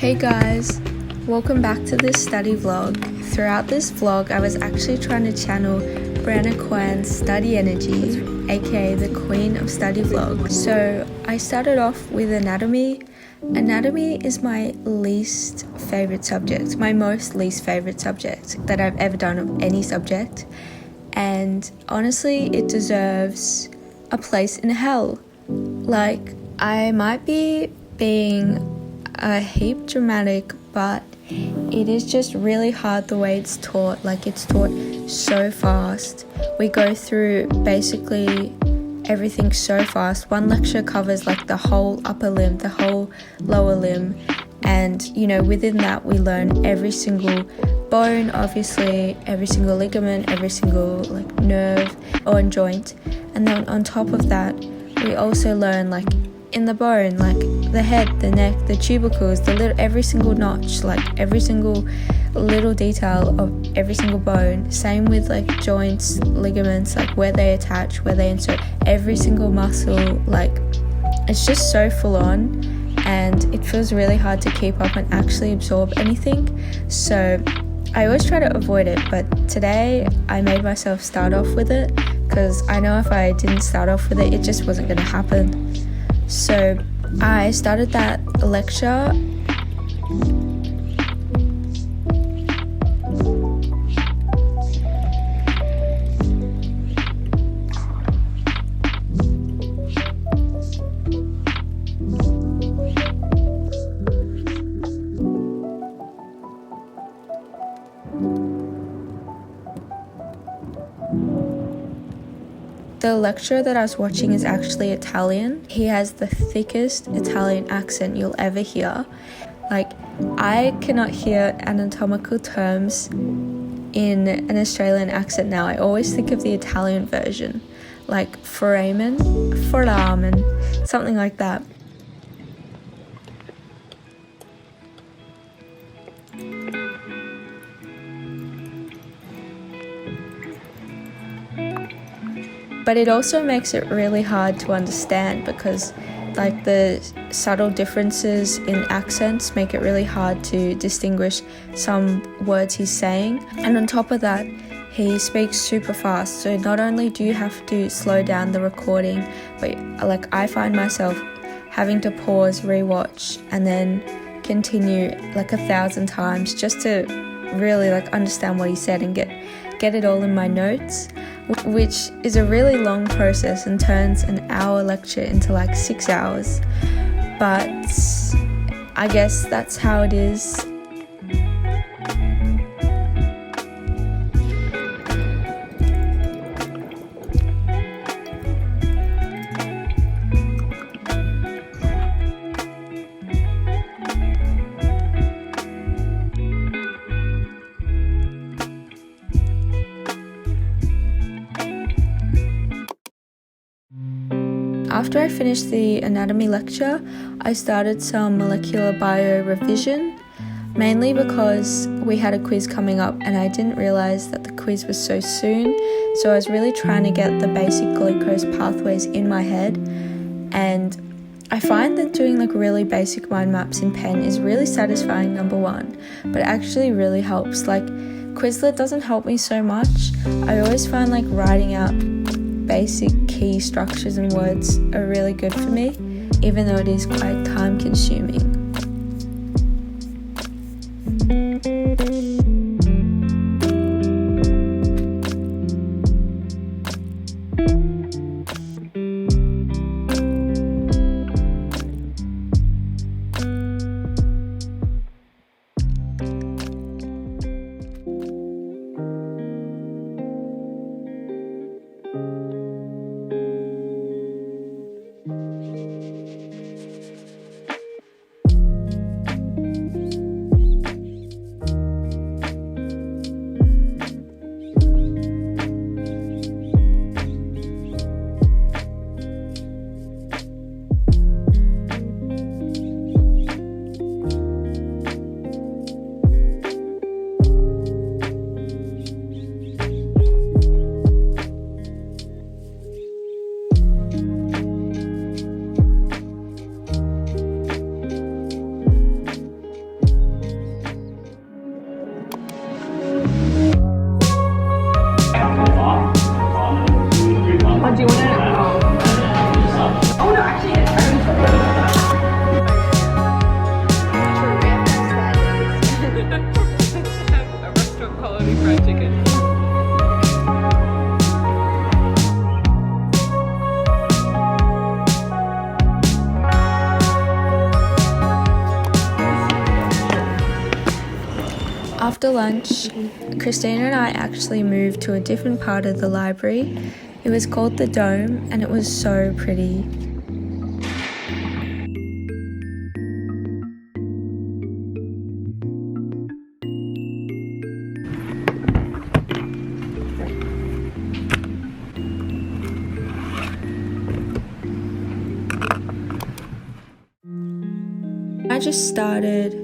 Hey guys, welcome back to this study vlog. Throughout this vlog, I was actually trying to channel Brianna Kwan's study energy, aka the queen of study vlog. So I started off with anatomy. Anatomy is my least favorite subject, my most least favorite subject that I've ever done of any subject. And honestly, it deserves a place in hell. Like, I might be being a heap dramatic, but it is just really hard the way it's taught. Like, it's taught so fast. We go through basically everything so fast. One lecture covers like the whole upper limb, the whole lower limb, and within that we learn every single bone, obviously, every single ligament, every single like nerve or joint. And then on top of that, we also learn like in the bone, like the head, the neck, the tubercles, every single notch, like every single little detail of every single bone. Same with like joints, ligaments, like where they attach, where they insert, every single muscle. Like, it's just so full on, and it feels really hard to keep up and actually absorb anything. So I always try to avoid it, but today I made myself start off with it, because I know if I didn't start off with it, it just wasn't going to happen. So I started that lecture. The lecturer that I was watching is actually Italian. He has the thickest Italian accent you'll ever hear. Like, I cannot hear anatomical terms in an Australian accent now. I always think of the Italian version, like foramen, something like that. But it also makes it really hard to understand, because like the subtle differences in accents make it really hard to distinguish some words he's saying. And on top of that, he speaks super fast, so not only do you have to slow down the recording, but like I find myself having to pause, rewatch, and then continue like 1,000 times just to really like understand what he said and get it all in my notes, which is a really long process and turns an hour lecture into like 6 hours. But I guess that's how it is. After I finished the anatomy lecture, I started some molecular bio revision, mainly because we had a quiz coming up and I didn't realize that the quiz was so soon. So I was really trying to get the basic glucose pathways in my head, and I find that doing like really basic mind maps in pen is really satisfying, number one, but it actually really helps. Like, Quizlet doesn't help me so much. I always find like writing out basic key structures and words are really good for me, even though it is quite time consuming. after lunch, Christina and I actually moved to a different part of the library. It was called the Dome and it was so pretty. I just started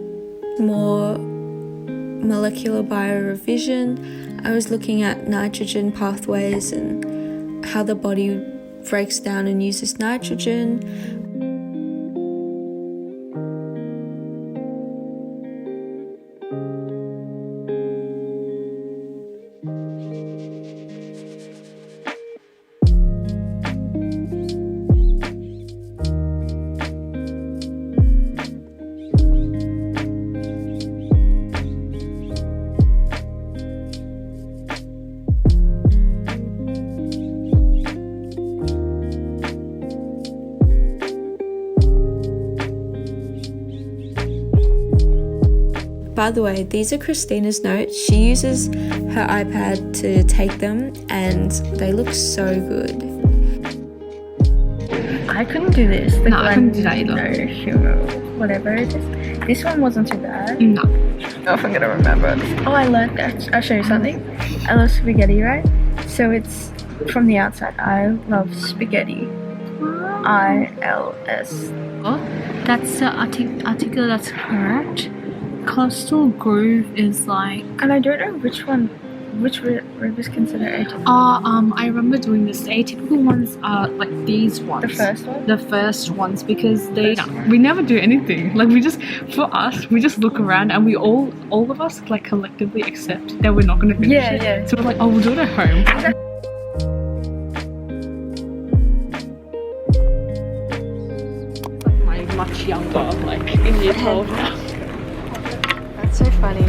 more molecular biorevision. I was looking at nitrogen pathways and how the body breaks down and uses nitrogen. By the way, these are Christina's notes. She uses her iPad to take them and they look so good. I couldn't do this. No, I couldn't do that either. No, sugar, whatever it is. This one wasn't too bad. No. Oh, if I'm gonna remember. Oh, I learned that. I'll show you something. I love spaghetti, right? So it's from the outside. I love spaghetti. ILS. Oh, that's the article that's correct. Coastal groove is like... And I don't know which rivers consider atypical. I remember doing this. The atypical ones are like these ones. The first one? The first ones, because we never do anything. Like we just look around and we all of us like collectively accept that we're not going to finish it. Yeah. So we're like, oh, we'll do it at home. Like my much younger, like in year 12. That's so funny.